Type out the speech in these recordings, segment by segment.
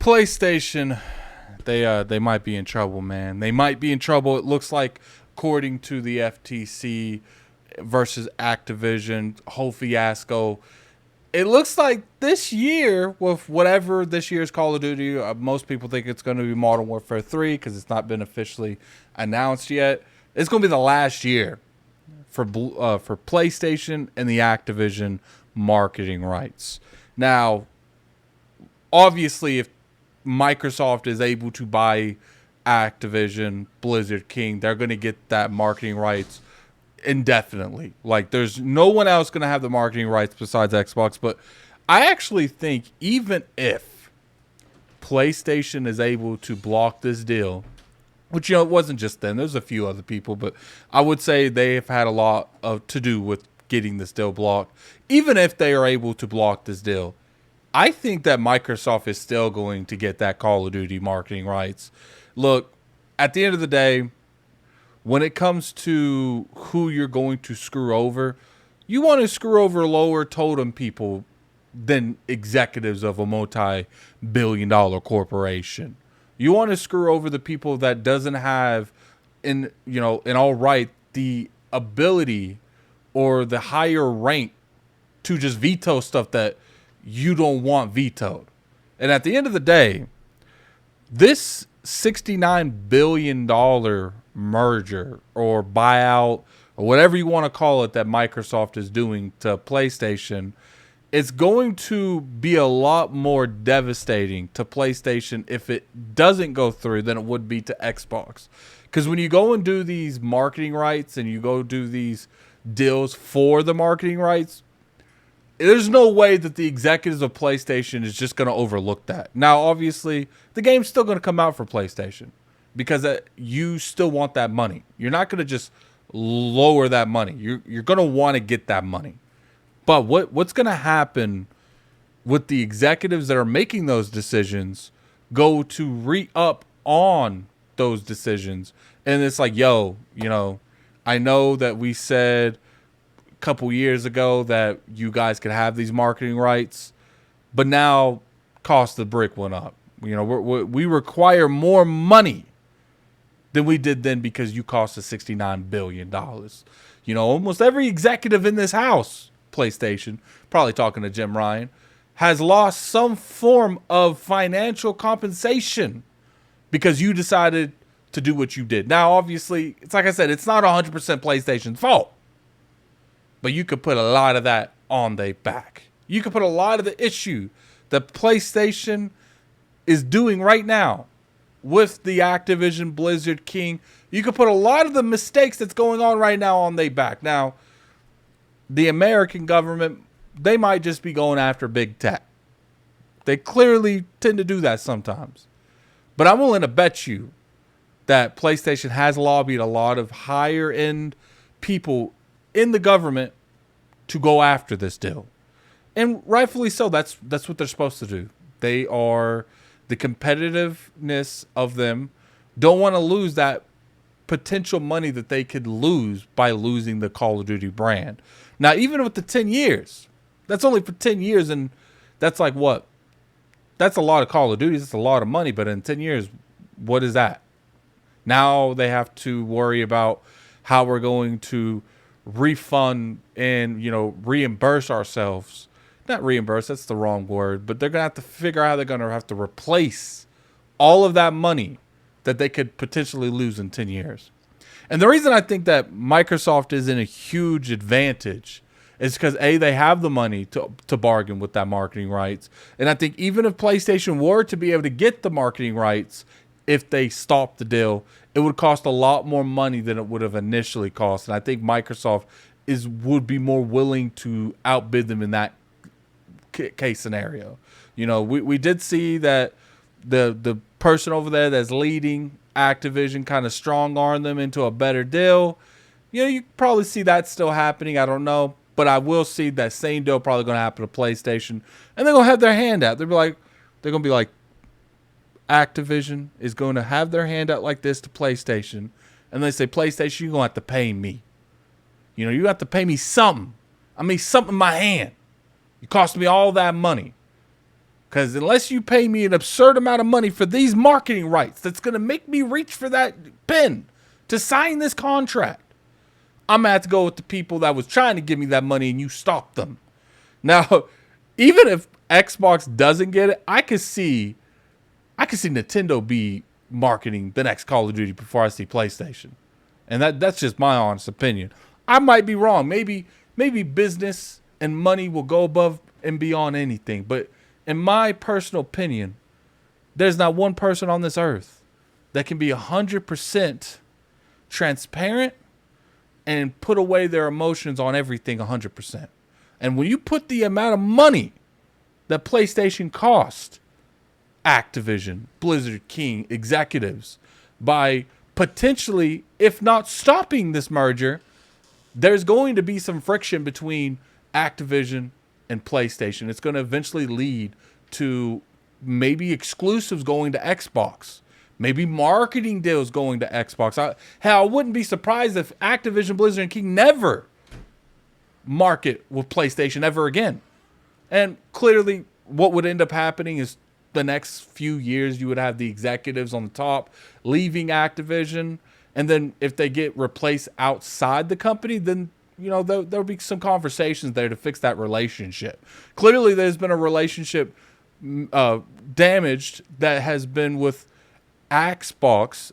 PlayStation, they might be in trouble, man. They might be in trouble. It looks like, according to the FTC versus Activision whole fiasco, it looks like this year, with whatever this year's Call of Duty, most people think it's going to be Modern Warfare 3 because it's not been officially announced yet. It's going to be the last year for PlayStation and the Activision marketing rights. Now, obviously, if Microsoft is able to buy Activision, Blizzard King, they're going to get that marketing rights indefinitely. Like, there's no one else going to have the marketing rights besides Xbox. But I actually think even if PlayStation is able to block this deal, which, it wasn't just them, there's a few other people, but I would say they have had a lot to do with getting this deal blocked. Even if they are able to block this deal, I think that Microsoft is still going to get that Call of Duty marketing rights. Look, at the end of the day, when it comes to who you're going to screw over, you want to screw over lower totem people than executives of a multi-billion-dollar corporation. You want to screw over the people that doesn't have, in all right, the ability or the higher rank to just veto stuff that you don't want vetoed. And at the end of the day, this $69 billion merger or buyout or whatever you want to call it that Microsoft is doing to PlayStation, it's going to be a lot more devastating to PlayStation if it doesn't go through than it would be to Xbox. Because when you go and do these marketing rights and you go do these deals for the marketing rights, there's no way that the executives of PlayStation is just going to overlook that. Now, obviously, the game's still going to come out for PlayStation because you still want that money. You're not going to just lower that money. You're going to want to get that money. But what's going to happen with the executives that are making those decisions go to re-up on those decisions? And it's like, I know that we said couple years ago that you guys could have these marketing rights, but now cost of the brick went up. We require more money than we did then because you cost us $69 billion. Almost every executive in this house, PlayStation, probably talking to Jim Ryan, has lost some form of financial compensation because you decided to do what you did. Now, obviously, it's like I said, it's not 100% PlayStation's fault. But you could put a lot of that on their back. You could put a lot of the issue that PlayStation is doing right now with the Activision Blizzard King. You could put a lot of the mistakes that's going on right now on their back. Now, the American government, they might just be going after big tech. They clearly tend to do that sometimes. But I'm willing to bet you that PlayStation has lobbied a lot of higher end people in the government to go after this deal. And rightfully so. That's what they're supposed to do. They are, the competitiveness of them don't want to lose that potential money that they could lose by losing the Call of Duty brand. Now, even with the 10 years, that's only for 10 years. And that's like what? That's a lot of Call of Duty. That's a lot of money. But in 10 years, what is that? Now they have to worry about how we're going to refund and reimburse ourselves. Not reimburse, that's the wrong word, but they're gonna have to figure out how they're gonna have to replace all of that money that they could potentially lose in 10 years. And the reason I think that Microsoft is in a huge advantage is because they have the money to bargain with that marketing rights. And I think even if PlayStation were to be able to get the marketing rights, if they stopped the deal, it would cost a lot more money than it would have initially cost. And I think Microsoft would be more willing to outbid them in that case scenario. We did see that the person over there that's leading Activision kind of strong-armed them into a better deal. You probably see that still happening. I don't know. But I will see that same deal probably going to happen to PlayStation. And they're going to have their hand out. They're going to be like, Activision is going to have their hand out like this to PlayStation, and they say, PlayStation, you're going to have to pay me. You have to pay me something. I mean, something in my hand. You cost me all that money. Because unless you pay me an absurd amount of money for these marketing rights that's going to make me reach for that pen to sign this contract, I'm going to have to go with the people that was trying to give me that money and you stopped them. Now, even if Xbox doesn't get it, I could see Nintendo be marketing the next Call of Duty before I see PlayStation. And that's just my honest opinion. I might be wrong. Maybe business and money will go above and beyond anything. But in my personal opinion, there's not one person on this earth that can be 100% transparent and put away their emotions on everything 100%. And when you put the amount of money that PlayStation cost Activision, Blizzard, King executives by potentially, if not stopping this merger, there's going to be some friction between Activision and PlayStation. It's going to eventually lead to maybe exclusives going to Xbox, maybe marketing deals going to Xbox. I wouldn't be surprised if Activision, Blizzard, and King never market with PlayStation ever again. And clearly what would end up happening is the next few years you would have the executives on the top leaving Activision, and then if they get replaced outside the company, then there'll be some conversations there to fix that relationship. Clearly there's been a relationship damaged that has been with Xbox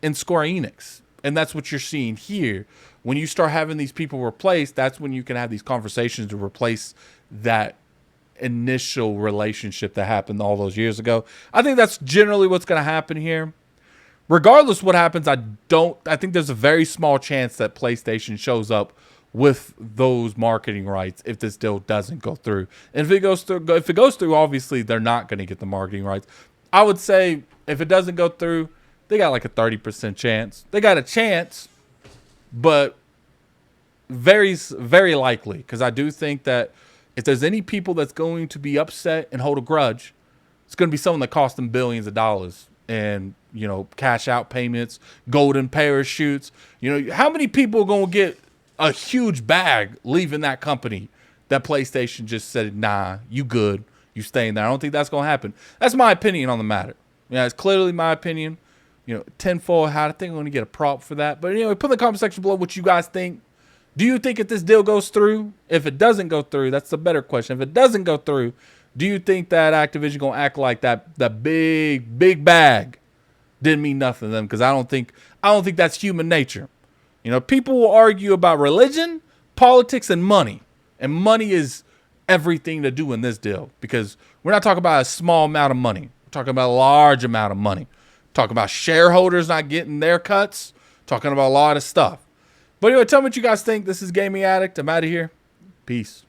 and Square Enix, and that's what you're seeing here. When you start having these people replaced, that's when you can have these conversations to replace that initial relationship that happened all those years ago. I think that's generally what's going to happen here. Regardless what happens, I think there's a very small chance that PlayStation shows up with those marketing rights if this deal doesn't go through. And if it goes through, obviously they're not going to get the marketing rights. I would say if it doesn't go through, they got like a 30% chance. They got a chance, but very, very likely, because I do think that if there's any people that's going to be upset and hold a grudge, it's going to be someone that cost them billions of dollars and, cash out payments, golden parachutes. How many people are going to get a huge bag leaving that company that PlayStation just said, nah, you good, you staying there? I don't think that's going to happen. That's my opinion on the matter. It's clearly my opinion. Tinfoil hat, I think I'm going to get a prop for that. But anyway, put in the comment section below what you guys think. Do you think if this deal goes through? If it doesn't go through, that's the better question. If it doesn't go through, do you think that Activision going to act like that big bag didn't mean nothing to them? Because I don't think that's human nature. People will argue about religion, politics, and money. And money is everything to do in this deal, because we're not talking about a small amount of money. We're talking about a large amount of money. We're talking about shareholders not getting their cuts. We're talking about a lot of stuff. But anyway, tell me what you guys think. This is Gaming Addict. I'm out of here. Peace.